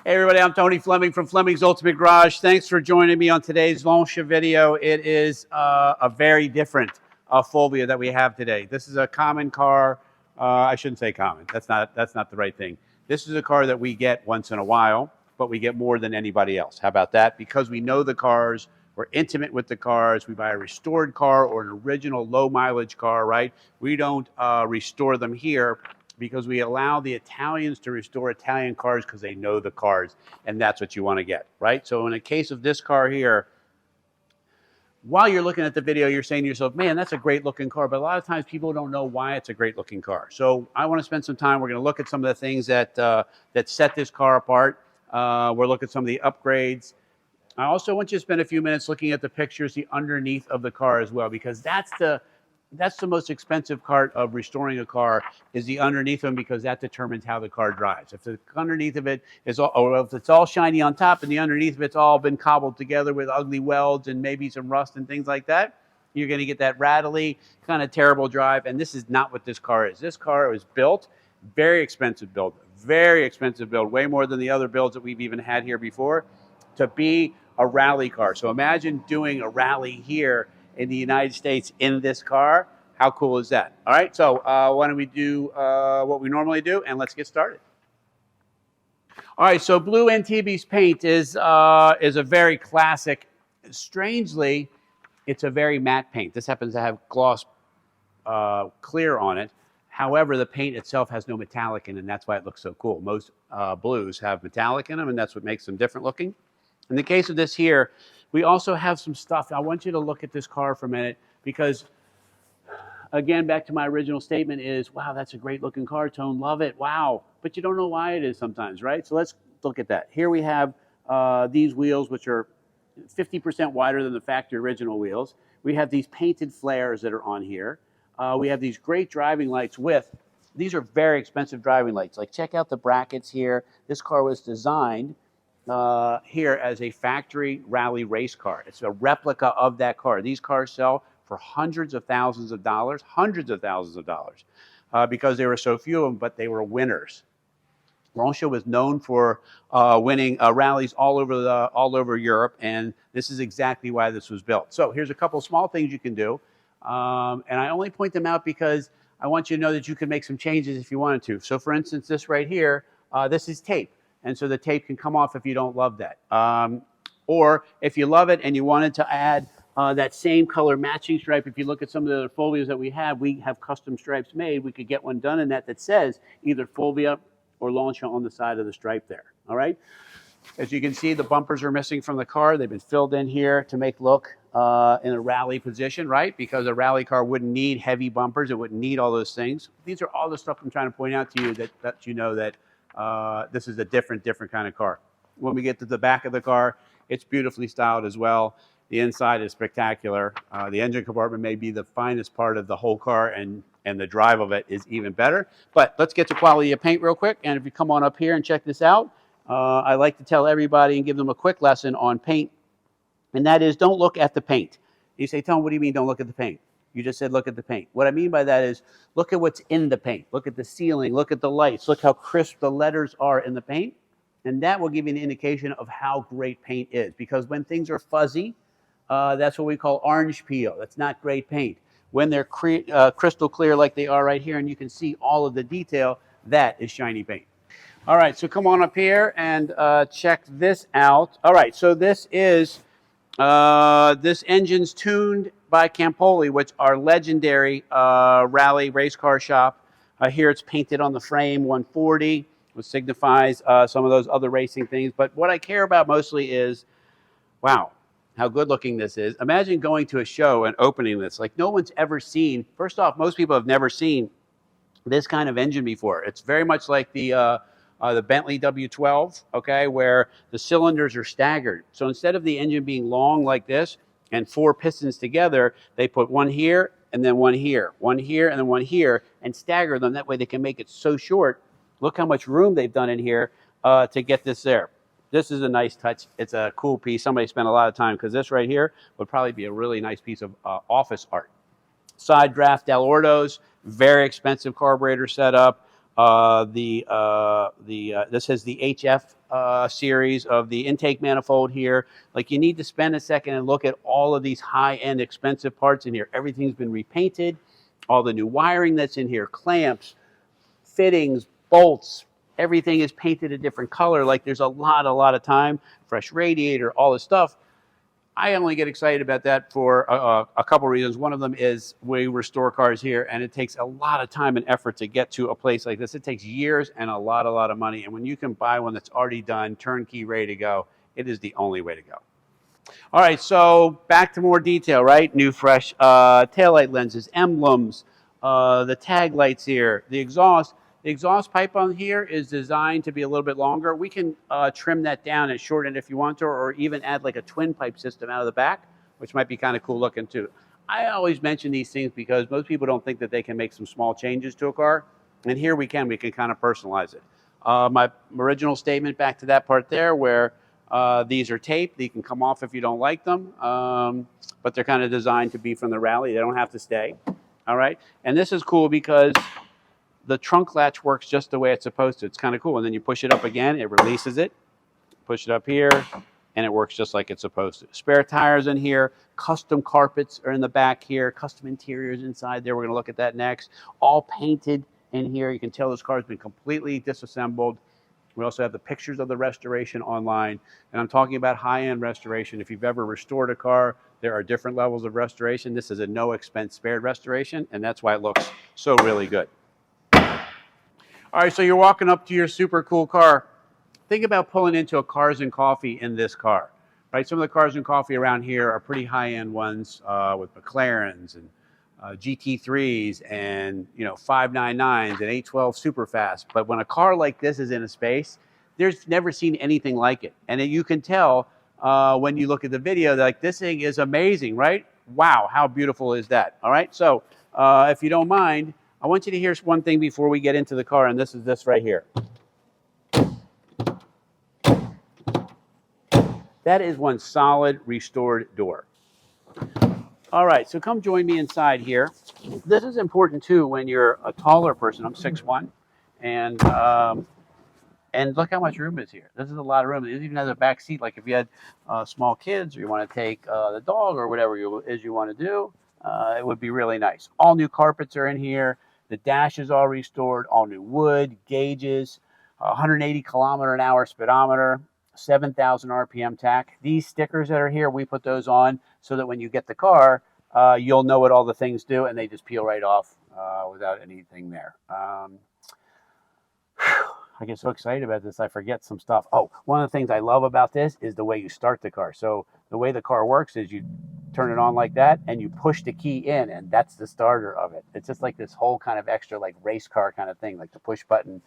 Hey everybody, I'm Tony Fleming from Fleming's Ultimate Garage. Thanks for joining me on today's Lancia video. It is a very different Fulvia that we have today. This is a common car. I shouldn't say common. That's not the right thing. This is a car that we get once in a while, but we get more than anybody else. How about that? Because we know the cars, we're intimate with the cars. We buy a restored car or an original low mileage car, right? We don't restore them here, because we allow the Italians to restore Italian cars because they know the cars, and that's what you want to get, right? So in the case of this car here, while you're looking at the video, you're saying to yourself, man, that's a great looking car, but a lot of times people don't know why it's a great looking car. So I want to spend some time. We're going to look at some of the things that, that set this car apart. We'll look at some of the upgrades. I also want you to spend a few minutes looking at the pictures, the underneath of the car as well, because that's the most expensive part of restoring a car, is the underneath of them, because that determines how the car drives. If the underneath of it is all, or if it's all shiny on top and the underneath of it's all been cobbled together with ugly welds and maybe some rust and things like that, you're going to get that rattly, kind of terrible drive. And this is not what this car is. This car was built, very expensive build, way more than the other builds that we've even had here before, to be a rally car. So imagine doing a rally here in the United States in this car. How cool is that? All right, so why don't we do what we normally do, and let's get started. All right, so blue NTB's paint is a very classic. Strangely, it's a very matte paint. This happens to have gloss clear on it. However, the paint itself has no metallic in it, and that's why it looks so cool. Most blues have metallic in them, and that's what makes them different looking. In the case of this here, we also have some stuff. I want you to look at this car for a minute, because, again, back to my original statement is, wow, that's a great looking car, Tone, love it, wow. But you don't know why it is sometimes, right? So let's look at that. Here we have these wheels, which are 50% wider than the factory original wheels. We have these painted flares that are on here. We have these great driving lights these are very expensive driving lights. Like, check out the brackets here. This car was designed here as a factory rally race car. It's a replica of that car. These cars sell for hundreds of thousands of dollars, because there were so few of them, but they were winners. Lancia was known for winning rallies all over Europe, and this is exactly why this was built. So here's a couple small things you can do, and I only point them out because I want you to know that you can make some changes if you wanted to. So for instance, this right here, this is tape. And so the tape can come off if you don't love that. Or if you love it and you wanted to add that same color matching stripe, if you look at some of the other Fulvias that we have custom stripes made. We could get one done in that says either Fulvia or Lancia on the side of the stripe there. All right. As you can see, the bumpers are missing from the car. They've been filled in here to make look in a rally position, right? Because a rally car wouldn't need heavy bumpers. It wouldn't need all those things. These are all the stuff I'm trying to point out to you that you know that this is a different kind of ar. When we get to the back of the car, it's beautifully styled as well. The inside is spectacular. The engine compartment may be the finest part of the whole car, and the drive of it is even better. But let's get to quality of paint real quick. And if you come on up here and check this out, I like to tell everybody and give them a quick lesson on paint. And that is, don't look at the paint. You say, Tom, what do you mean don't look at the paint? You just said look at the paint. What I mean by that is look at what's in the paint. Look at the ceiling. Look at the lights. Look how crisp the letters are in the paint. And that will give you an indication of how great paint is. Because when things are fuzzy, that's what we call orange peel. That's not great paint. When they're crystal clear like they are right here, and you can see all of the detail, that is shiny paint. All right, so come on up here and check this out. All right, so this is, this engine's tuned by Campoli, which are legendary rally race car shop. Here it's painted on the frame 140, which signifies some of those other racing things. But what I care about mostly is, wow, how good looking this is. Imagine going to a show and opening this. Like, no one's ever seen, first off, most people have never seen this kind of engine before. It's very much like the Bentley W12, okay, where the cylinders are staggered. So instead of the engine being long like this and 4 pistons together, they put one here and then one here, and then one here, and stagger them. That way they can make it so short. Look how much room they've done in here to get this there. This is a nice touch. It's a cool piece. Somebody spent a lot of time, because this right here would probably be a really nice piece of office art. Side draft Del Ordos, very expensive carburetor setup. This is the HF series of the intake manifold here. Like, you need to spend a second and look at all of these high-end expensive parts in here. Everything's been repainted. All the new wiring that's in here, clamps, fittings, bolts, everything is painted a different color. Like, there's a lot of time, fresh radiator, all this stuff. I only get excited about that for a couple reasons. One of them is we restore cars here, and it takes a lot of time and effort to get to a place like this. It takes years and a lot of money. And when you can buy one that's already done, turnkey, ready to go, it is the only way to go. All right, so back to more detail, right? New, fresh taillight lenses, emblems, the tag lights here, the exhaust. The exhaust pipe on here is designed to be a little bit longer. We can trim that down and shorten it if you want to, or even add like a twin pipe system out of the back, which might be kind of cool looking too. I always mention these things because most people don't think that they can make some small changes to a car. And here we can kind of personalize it. My original statement back to that part there where these are taped. They can come off if you don't like them, but they're kind of designed to be from the rally. They don't have to stay. All right. And this is cool because the trunk latch works just the way it's supposed to. It's kind of cool. And then you push it up again, it releases it. Push it up here, and it works just like it's supposed to. Spare tires in here. Custom carpets are in the back here. Custom interiors inside there. We're going to look at that next. All painted in here. You can tell this car has been completely disassembled. We also have the pictures of the restoration online. And I'm talking about high-end restoration. If you've ever restored a car, there are different levels of restoration. This is a no-expense spared restoration, and that's why it looks so really good. All right, so you're walking up to your super cool car. Think about pulling into a Cars and Coffee in this car, right? Some of the Cars and Coffee around here are pretty high-end ones with McLarens and GT3s and 599s and 812 Superfast. But when a car like this is in a space, there's never seen anything like it. And you can tell when you look at the video, like, this thing is amazing, right? Wow, how beautiful is that? All right, so if you don't mind, I want you to hear one thing before we get into the car, and this is this right here. That is one solid restored door. All right, so come join me inside here. This is important too when you're a taller person. I'm 6'1", and look how much room is here. This is a lot of room. It even has a back seat. Like if you had small kids, or you want to take the dog, or whatever you want to do, it would be really nice. All new carpets are in here. The dash is all restored. All new wood, gauges, 180 kilometer an hour speedometer, 7,000 RPM tach. These stickers that are here, we put those on so that when you get the car, you'll know what all the things do, and they just peel right off without anything there. I get so excited about this, I forget some stuff. Oh, one of the things I love about this is the way you start the car. So the way the car works is you turn it on like that, and you push the key in, and that's the starter of it. It's just like this whole kind of extra, like race car kind of thing, like the push button,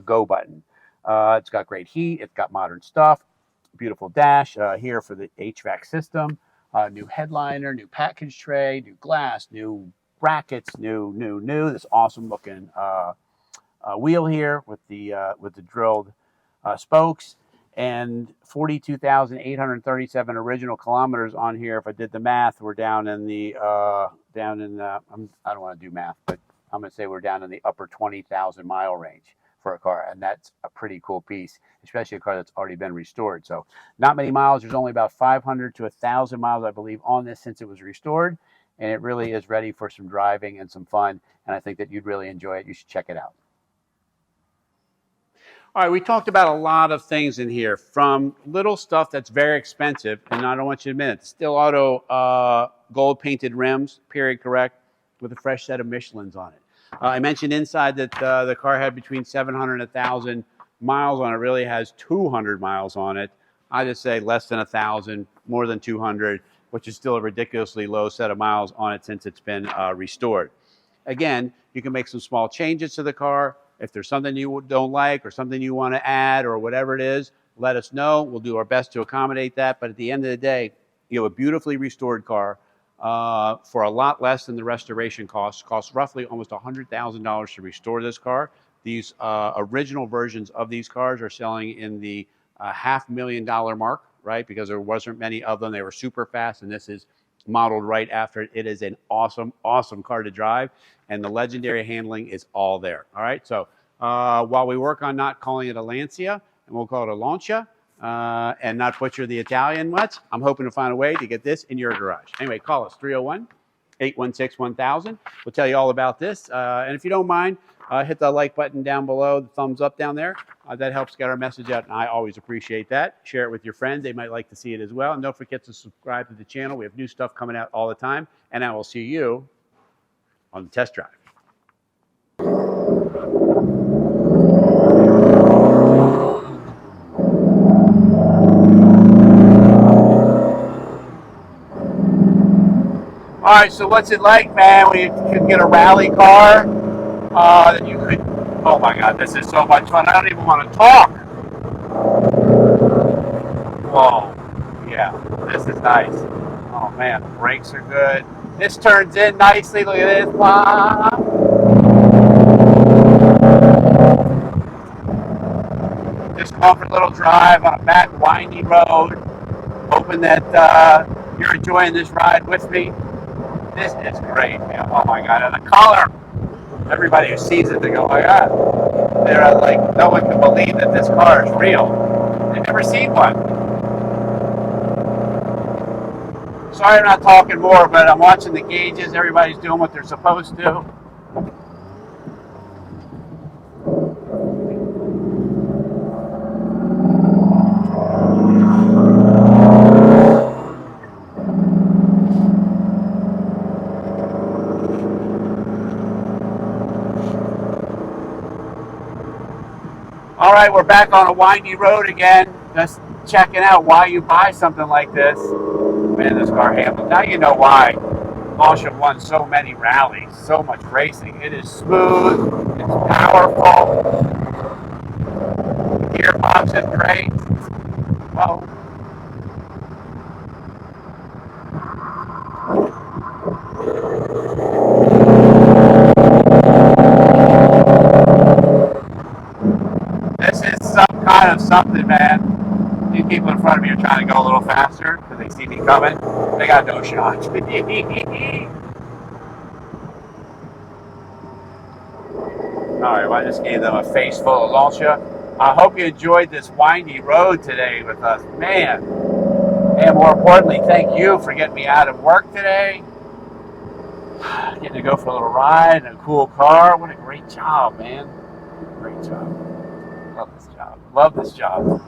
go button. It's got great heat. It's got modern stuff. Beautiful dash here for the HVAC system. New headliner, new package tray, new glass, new brackets, new. This awesome looking wheel here with the drilled spokes, and 42,837 original kilometers on here. If I did the math, we're down in the I don't want to do math, but I'm going to say we're down in the upper 20,000 mile range for a car, and that's a pretty cool piece, especially a car that's already been restored. So not many miles. There's only about 500 to 1,000 miles, I believe, on this since it was restored, and it really is ready for some driving and some fun, and I think that you'd really enjoy it. You should check it out. All right, we talked about a lot of things in here, from little stuff that's very expensive, and I don't want you to admit it, Still Auto gold painted rims, period correct, with a fresh set of Michelins on it. I mentioned inside that the car had between 700 and 1,000 miles on it. It really has 200 miles on it. I just say less than 1,000, more than 200, which is still a ridiculously low set of miles on it since it's been restored. Again, you can make some small changes to the car. If there's something you don't like or something you want to add or whatever it is, let us know. We'll do our best to accommodate that. But at the end of the day, you have a beautifully restored car for a lot less than the restoration costs. Costs roughly almost $100,000 to restore this car. These original versions of these cars are selling in the $500,000 mark, right? Because there wasn't many of them. They were super fast, and this is modeled right after it. It is an awesome, awesome car to drive, and the legendary handling is all there. All right, so while we work on not calling it a Lancia, and we'll call it a Lancia, and not butcher the Italian much, I'm hoping to find a way to get this in your garage. Anyway, call us 301-816-1000. We'll tell you all about this. And if you don't mind, hit the like button down below, the thumbs up down there. That helps get our message out, and I always appreciate that. Share it with your friends. They might like to see it as well. And don't forget to subscribe to the channel. We have new stuff coming out all the time. And I will see you on the test drive. All right, so what's it like, man, when you can get a rally car that you could, oh my God, this is so much fun. I don't even want to talk. Whoa, yeah, this is nice. Oh man, the brakes are good. This turns in nicely, look at this. Wow. Just going for a little drive on a back windy road. Hoping that you're enjoying this ride with me. This is great, man. Oh my God, and the color. Everybody who sees it, they go, oh my God. They're like, no one can believe that this car is real. They've never seen one. Sorry I'm not talking more, but I'm watching the gauges. Everybody's doing what they're supposed to. All right, we're back on a windy road again. Just checking out why you buy something like this. Man, this car handles. Now you know why Lancia won so many rallies, so much racing. It is smooth, it's powerful. The gearbox is great. Well, this is some kind of something, man. These people in front of me are trying to go a little faster because they see me coming. They got no shot. All right, well, I just gave them a face full of Lancia. I hope you enjoyed this windy road today with us. Man, and more importantly, thank you for getting me out of work today. Getting to go for a little ride in a cool car. What a great job, man. Great job. Love this job. Love this job.